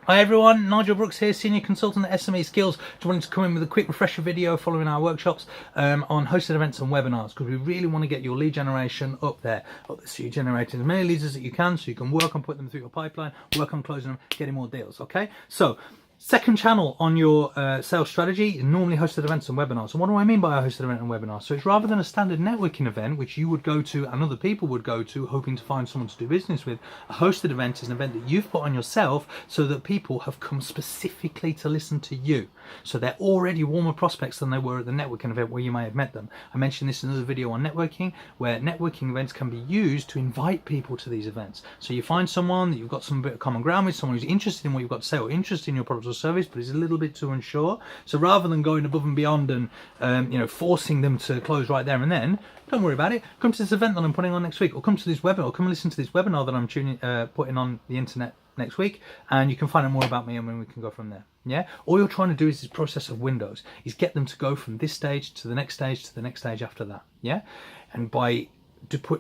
Hi everyone, Nigel Brooks here, Senior Consultant at SME Skills. Just wanted to come in with a quick refresher video following our workshops on hosted events and webinars, because we really want to get your lead generation up there. So you're generating as many leads as you can, so you can work on putting them through your pipeline, work on closing them, getting more deals, okay? So, second channel on your sales strategy is normally hosted events and webinars. And what do I mean by a hosted event and webinar? So it's rather than a standard networking event, which you would go to and other people would go to hoping to find someone to do business with, a hosted event is an event that you've put on yourself so that people have come specifically to listen to you. So they're already warmer prospects than they were at the networking event where you may have met them. I mentioned this in another video on networking, where networking events can be used to invite people to these events. So you find someone that you've got some bit of common ground with, someone who's interested in what you've got to say or interested in your product or service, but is a little bit too unsure. So rather than going above and beyond and forcing them to close right there and then, don't worry about it. Come to this event that I'm putting on next week, or come to this webinar, or come and listen to this webinar that I'm putting on the internet next week, and you can find out more about me, and then we can go from there. Yeah, all you're trying to do is this process of windows, is get them to go from this stage to the next stage to the next stage after that. Yeah, and by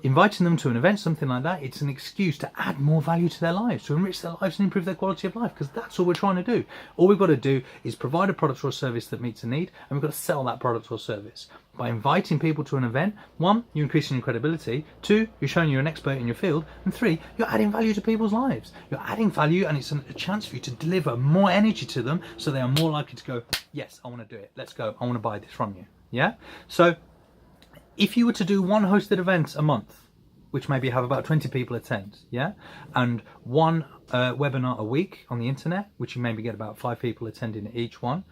inviting them to an event, something like that, it's an excuse to add more value to their lives, to enrich their lives and improve their quality of life, because that's all we're trying to do. All we've got to do is provide a product or a service that meets a need, and we've got to sell that product or service. By inviting people to an event, 1, you're increasing your credibility, 2, you're showing you're an expert in your field, and 3, you're adding value to people's lives. You're adding value, and it's a chance for you to deliver more energy to them, so they are more likely to go, yes, I want to do it, let's go, I want to buy this from you. Yeah, so if you were to do one hosted event a month, which maybe have about 20 people attend, yeah, and one webinar a week on the internet, which you maybe get about 5 people attending each one,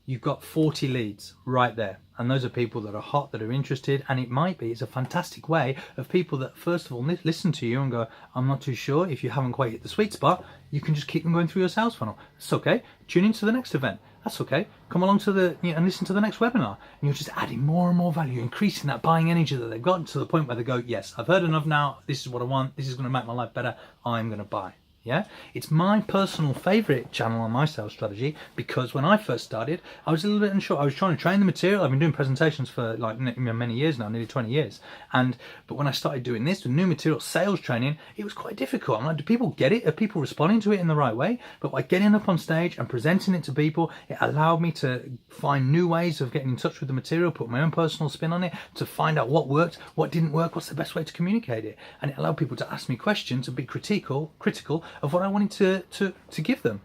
you've got 40 leads right there. And those are people that are hot, that are interested, and it's a fantastic way of people that first of all listen to you and go, I'm not too sure. If you haven't quite hit the sweet spot, you can just keep them going through your sales funnel. It's okay. Tune into the next event. That's okay. Come along to and listen to the next webinar, and you're just adding more and more value, increasing that buying energy that they've got to the point where they go, yes, I've heard enough now. This is what I want. This is going to make my life better. I'm going to buy. Yeah, it's my personal favorite channel on my sales strategy, because when I first started, I was a little bit unsure. I was trying to train the material. I've been doing presentations for like many years now, nearly 20 years. But when I started doing this with new material sales training, it was quite difficult. I'm like, do people get it? Are people responding to it in the right way? But by getting up on stage and presenting it to people, it allowed me to find new ways of getting in touch with the material, put my own personal spin on it, to find out what worked, what didn't work, what's the best way to communicate it. And it allowed people to ask me questions and be critical of what I wanted to give them.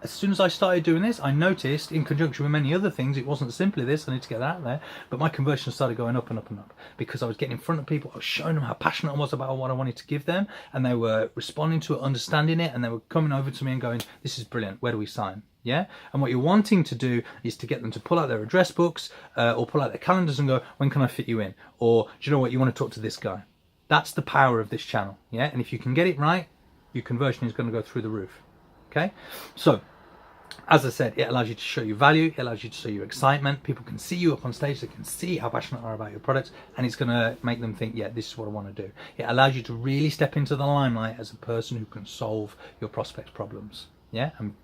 As soon as I started doing this, I noticed, in conjunction with many other things, it wasn't simply this, I need to get that out there, but my conversion started going up and up and up, because I was getting in front of people, I was showing them how passionate I was about what I wanted to give them, and they were responding to it, understanding it, and they were coming over to me and going, this is brilliant, where do we sign? Yeah, and what you're wanting to do is to get them to pull out their address books, or pull out their calendars and go, when can I fit you in? Or, do you know what, you want to talk to this guy? That's the power of this channel, yeah, and if you can get it right, your conversion is going to go through the roof. Okay, so as I said, it allows you to show your value, it allows you to show your excitement. People can see you up on stage, they can see how passionate you are about your products, and it's going to make them think, yeah, this is what I want to do. It allows you to really step into the limelight as a person who can solve your prospects' problems, yeah, and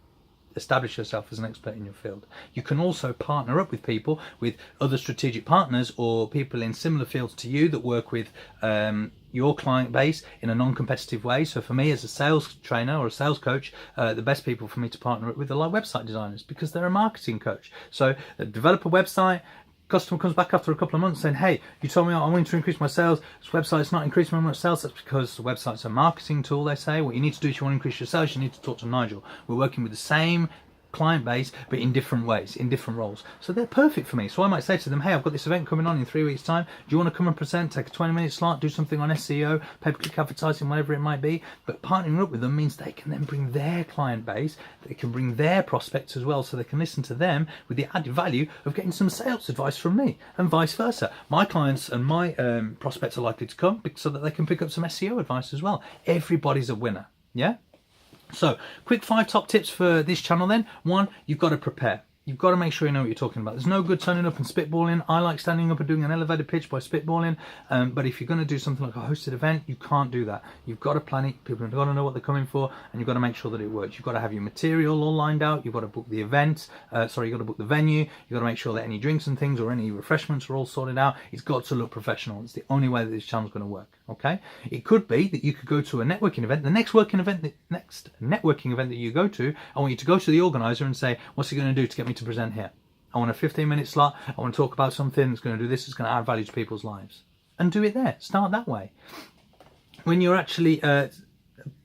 establish yourself as an expert in your field. You can also partner up with people, with other strategic partners or people in similar fields to you that work with your client base in a non-competitive way. So for me as a sales trainer or a sales coach, the best people for me to partner up with are like website designers, because they're a marketing coach. So develop a website, customer comes back after a couple of months saying, hey, you told me I wanted to increase my sales, this website's not increasing my sales. That's because the website's a marketing tool, they say. What you need to do if you want to increase your sales, you need to talk to Nigel. We're working with the same client base, but in different ways, in different roles. So they're perfect for me. So I might say to them, hey, I've got this event coming on in 3 weeks time. Do you want to come and present, take a 20-minute slot, do something on SEO, pay-per-click advertising, whatever it might be? But partnering up with them means they can then bring their client base, they can bring their prospects as well, so they can listen to them with the added value of getting some sales advice from me, and vice versa. My clients and my prospects are likely to come so that they can pick up some SEO advice as well. Everybody's a winner, yeah? So, quick 5 top tips for this channel then. 1, you've got to prepare. You've got to make sure you know what you're talking about. There's no good turning up and spitballing. I like standing up and doing an elevator pitch by spitballing, but if you're going to do something like a hosted event, you can't do that. You've got to plan it. People have got to know what they're coming for, and you've got to make sure that it works. You've got to have your material all lined out. You've got to book the event. You've got to book the venue. You've got to make sure that any drinks and things or any refreshments are all sorted out. It's got to look professional. It's the only way that this channel's going to work. Okay, it could be that you could go to a networking event. The next networking event that you go to, I want you to go to the organizer and say, what's he going to do to get me to present here? I want a 15-minute slot. I want to talk about something that's going to do this. It's going to add value to people's lives, and do it there. Start that way. When you're actually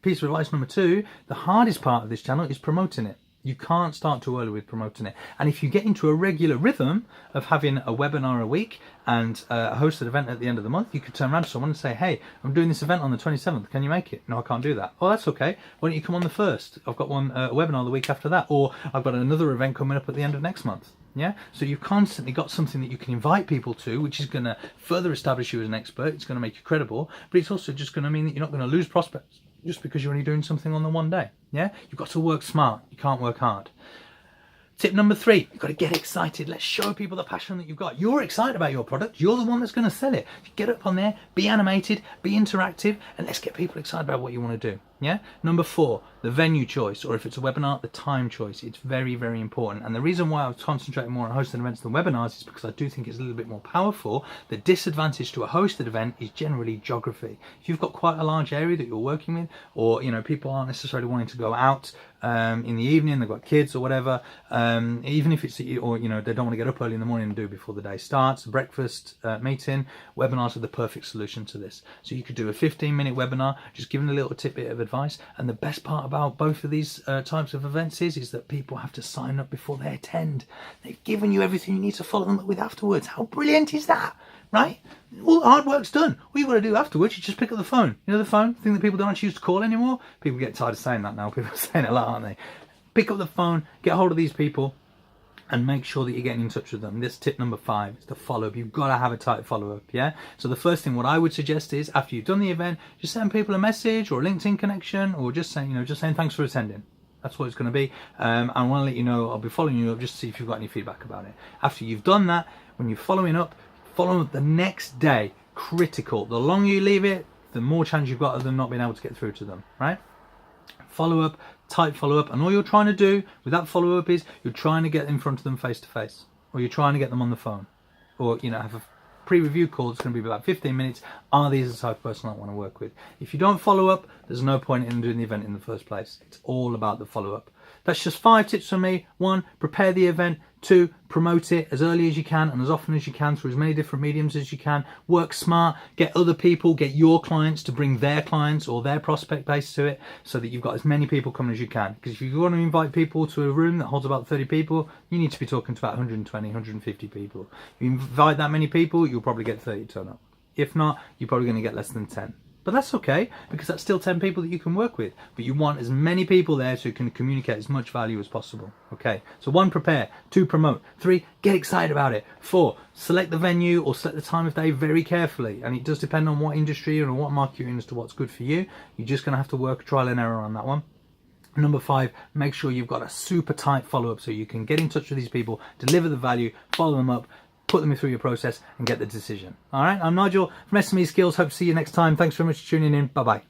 piece of advice number 2, the hardest part of this channel is promoting it. You can't start too early with promoting it. And if you get into a regular rhythm of having a webinar a week and a hosted event at the end of the month, you could turn around to someone and say, hey, I'm doing this event on the 27th. Can you make it? No, I can't do that. Oh, that's okay. Why don't you come on the 1st? I've got one a webinar the week after that. Or I've got another event coming up at the end of next month. Yeah, so you've constantly got something that you can invite people to, which is going to further establish you as an expert. It's going to make you credible, but it's also just going to mean that you're not going to lose prospects just because you're only doing something on the one day. Yeah, you've got to work smart. You can't work hard. Tip number 3, you've got to get excited. Let's show people the passion that you've got. You're excited about your product. You're the one that's going to sell it. Get up on there, be animated, be interactive, and let's get people excited about what you want to do. Yeah. Number 4, the venue choice, or if it's a webinar, the time choice. It's very, very important. And the reason why I was concentrating more on hosted events than webinars is because I do think it's a little bit more powerful. The disadvantage to a hosted event is generally geography. If you've got quite a large area that you're working with, or people aren't necessarily wanting to go out in the evening, they've got kids or whatever, even if it's, or they don't want to get up early in the morning and do it before the day starts, a breakfast meeting, webinars are the perfect solution to this. So you could do a 15-minute webinar, just giving a little tidbit of advice. And the best part about both of these types of events is that people have to sign up before they attend. They've given you everything you need to follow them up with afterwards. How brilliant is that? Right? All the hard work's done. All you've got to do afterwards is just pick up the phone. You know the phone? Thing that people don't actually use to call anymore? People get tired of saying that now. People are saying it a lot, aren't they? Pick up the phone, get hold of these people, and make sure that you're getting in touch with them. This tip number 5 is the follow-up. You've got to have a tight follow-up, yeah? So the first thing what I would suggest is, after you've done the event, just send people a message or a LinkedIn connection, or just saying, thanks for attending. That's what it's going to be. I want to let you know, I'll be following you up just to see if you've got any feedback about it. After you've done that, when you're following up the next day. Critical. The longer you leave it, the more chance you've got of them not being able to get through to them, right? Follow up, tight follow up, and all you're trying to do with that follow up is you're trying to get in front of them face to face, or you're trying to get them on the phone, or have a pre-review call. It's going to be about 15 minutes. Are these the type of person I want to work with? If you don't follow up, there's no point in doing the event in the first place. It's all about the follow up. That's just 5 tips from me. 1, prepare the event. 2, promote it as early as you can and as often as you can through as many different mediums as you can. Work smart, get other people, get your clients to bring their clients or their prospect base to it, so that you've got as many people coming as you can. Because if you want to invite people to a room that holds about 30 people, you need to be talking to about 120, 150 people. If you invite that many people, you'll probably get 30 turn up. If not, you're probably going to get less than 10. But that's okay, because that's still 10 people that you can work with. But you want as many people there so you can communicate as much value as possible. Okay, so 1, prepare. 2, promote. 3, get excited about it. 4, select the venue or select the time of day very carefully. And it does depend on what industry or what market you're in as to what's good for you. You're just going to have to work trial and error on that one. Number 5, make sure you've got a super tight follow-up so you can get in touch with these people, deliver the value, follow them up, put them through your process and get the decision. All right, I'm Nigel from SME Skills. Hope to see you next time. Thanks very much for tuning in. Bye-bye.